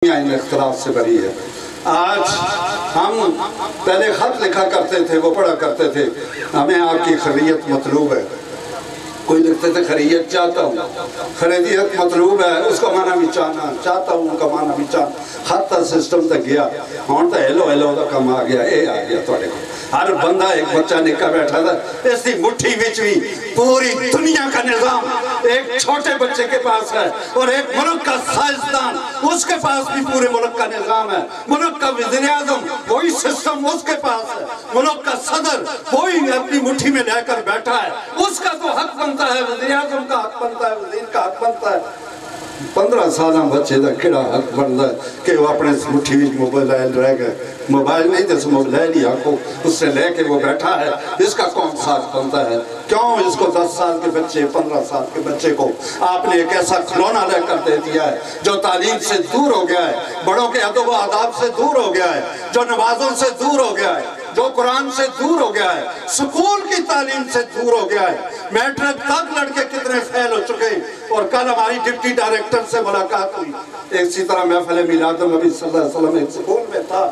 इन इख्तिलाफ से बरी है। आज हम पहले खत लिखा करते थे, वो पढ़ा करते थे, हमें आपकी खैरियत मतलूब है। कोई लिखते थे खैरियत चाहता हूँ, खैरियत मतलूब है, उसका माना भी चाहता हूँ, उनका माना भी खत का सिस्टम तक गया। हुण तो हेलो हेलो का कम आ गया, ये आ गया थोड़े को। हर बंदा एक बच्चा निका बैठा था, इसकी मुट्ठी विच भी पूरी दुनिया का निजाम एक छोटे बच्चे के पास है, और एक मुल्क का साइंसदान उसके पास भी पूरे मुल्क का निजाम है। मुल्क का वज़ीर आज़म वही सिस्टम उसके पास है, मुल्क का सदर वही अपनी मुट्ठी में लेकर बैठा है। उसका तो हक बनता है, वज़ीर आज़म का हक बनता है, वज़ीर का हक बनता है। 15 साल बच्चे का केड़ा हक बनता है कि वो अपने मुट्ठी में मोबाइल रह गए, मोबाइल नहीं तो मोबाइल ही आको उससे लेके वो बैठा है। इसका कौन सा हक बनता है? क्यों इसको 10 साल के बच्चे, 15 साल के बच्चे को आपने एक ऐसा खिलौना लेकर दे दिया है जो तालीम से दूर हो गया है, बड़ों के अदब व आदाब से दूर हो गया है, जो नमाजों से दूर हो गया है, जो कुरान से दूर हो गया है, स्कूल की तालीम से दूर हो गया है। मैट्रिक तक लड़के कितने फेल हो चुके हैं। और कल हमारी डिप्टी डायरेक्टर से मुलाकात हुई, इसी तरह महफिल मिलाद नबी सल्लल्लाहु अलैहि वसल्लम एक स्कूल में था।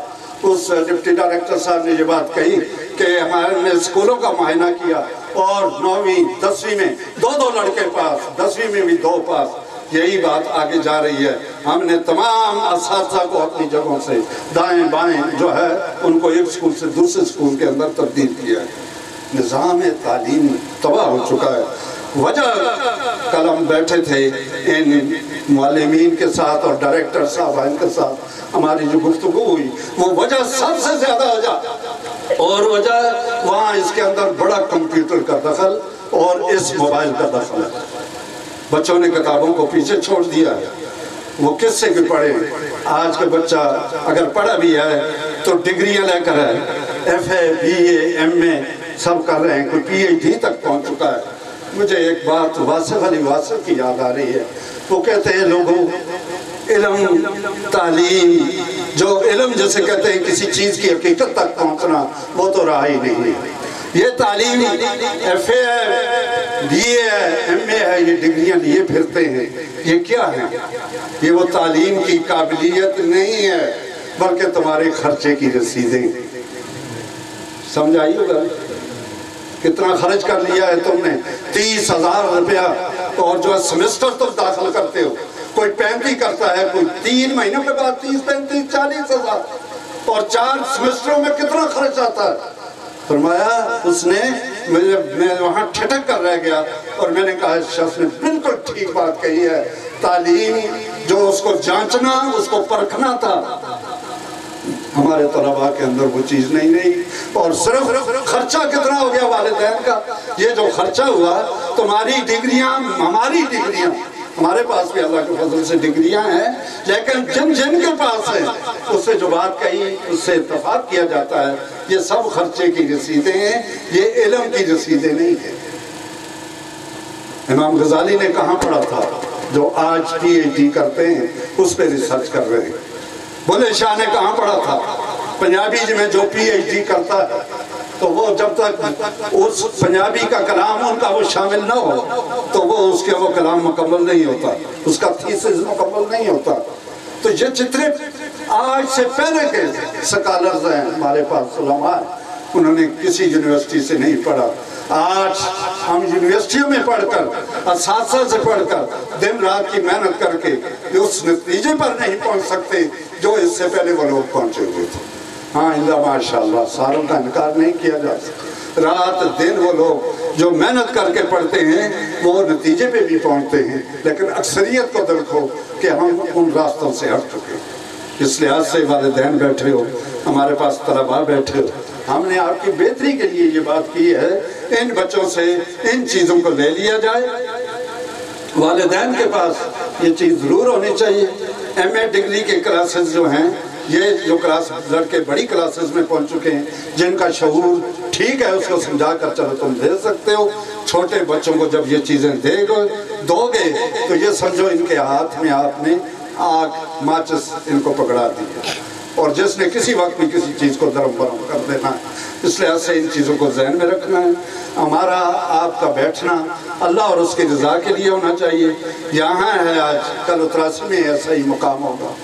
उस डिप्टी डायरेक्टर साहब ने ये बात कही कि हमारे स्कूलों का मुआयना किया और 9वीं 10वीं में 2 लड़के पास, 10वीं में भी 2 पास। यही बात आगे जा रही है। हमने तमाम असातिज़ा को अपनी जगहों से दाएं बाएं जो है उनको एक स्कूल से दूसरे स्कूल के अंदर तब्दील किया है। निज़ाम तालीम तबाह हो चुका है। वजह कल हम बैठे थे इन मुअल्लिमीन के साथ और डायरेक्टर साहब इनके साथ हमारी जो गुफ्तगू हुई, वो वजह सबसे ज्यादा वजह और वजह वहाँ इसके अंदर बड़ा कंप्यूटर का दखल और इस मोबाइल का दखल है। बच्चों ने किताबों को पीछे छोड़ दिया है, वो किससे भी पढ़े। आज का बच्चा अगर पढ़ा भी है तो डिग्रियां लेकर है, FA BA MA सब कर रहे हैं, कोई PhD तक पहुंच चुका है। मुझे एक बात वासिफ अली वासिफ की याद आ रही है। वो कहते हैं लोगों इल्म तालीम, जो इल्म जैसे कहते हैं किसी चीज की हकीकत तक पहुंचना, वो तो रहा ही नहीं है। ये तालीम FA है, BA है, MA है, ये डिग्रियां लिए फिरते हैं, ये क्या है? ये वो तालीम की काबिलियत नहीं है, बल्कि तुम्हारे खर्चे की रसीदें। समझाइए होगा कितना खर्च कर लिया है तुमने? 30,000 रुपया, और जो सेमेस्टर तुम दाखिल करते हो, कोई 35 करता है, कोई 3 महीनों के बाद 30, 35, 40,000, और 4 सेमेस्टरों में कितना खर्च आता है? फरमाया उसने, मैं वहाँ ठिठक कर रह गया और मैंने कहा इस शख्स ने बिल्कुल ठीक बात कही है। तालीम जो उसको जांचना, उसको परखना था, हमारे तलबा के अंदर वो चीज नहीं रही। और सिर्फ खर्चा कितना हो गया वालिदैन का? ये जो खर्चा हुआ, तुम्हारी डिग्रियां, हमारी डिग्रियां, हमारे पास भी अल्लाह के फजल से डिग्रियां हैं, लेकिन जिन जिन के पास है उससे जो बात कही उससे इत्तफाक किया जाता है। ये सब खर्चे की रसीदें हैं, ये इल्म की रसीदें नहीं है। इमाम गजाली ने कहाँ पढ़ा था जो आज PhD करते हैं उस पर रिसर्च कर रहे हैं? बुल्ले शाह ने कहाँ पढ़ा था? पंजाबी में जो PhD करता है तो वो जब तक उस पंजाबी का कलाम उनका वो शामिल ना हो तो वो उसके वो कलाम मुकम्मल नहीं होता, उसका थीसिस मुकम्मल नहीं होता। तो ये जितने आज से पहले के स्कॉलर्स हैं हमारे पास, उलमा, उन्होंने किसी यूनिवर्सिटी से नहीं पढ़ा। आज हम यूनिवर्सिटियों में पढ़कर, असातिज़ा से पढ़कर, दिन रात की मेहनत करके उस नतीजे पर नहीं पहुंच सकते जो इससे पहले वो लोग पहुंचे हुए थे। हाँ इल्ला माशाअल्लाह, सारों का इनकार नहीं किया जा सकता। रात दिन वो लोग जो मेहनत करके पढ़ते हैं वो नतीजे पे भी पहुंचते हैं, लेकिन अक्सरियत को देखो कि हम उन रास्तों से हट चुके हैं। इस लिहाज से वालिदैन बैठे हो, हमारे पास तलबा बैठे हो, हमने आपकी बेहतरी के लिए ये बात की है, इन बच्चों से इन चीज़ों को ले लिया जाए। वालिदैन के पास ये चीज़ ज़रूर होनी चाहिए। MA डिग्री के क्लासेस जो हैं, ये जो क्लास लड़के बड़ी क्लासेस में पहुंच चुके हैं, जिनका शऊर ठीक है, उसको समझा कर चलो तुम दे सकते हो। छोटे बच्चों को जब ये चीज़ें दोगे तो ये समझो इनके हाथ में आपने आग माचिस इनको पकड़ा दी है, और जिसने किसी वक्त भी किसी चीज़ को दरम बरम कर देना है। इसलिए ऐसे इन चीज़ों को ज़हन में रखना है। हमारा आपका बैठना अल्लाह और उसकी रज़ा के लिए होना चाहिए। यहाँ है आज, कल 83 में ऐसा ही मुकाम होगा।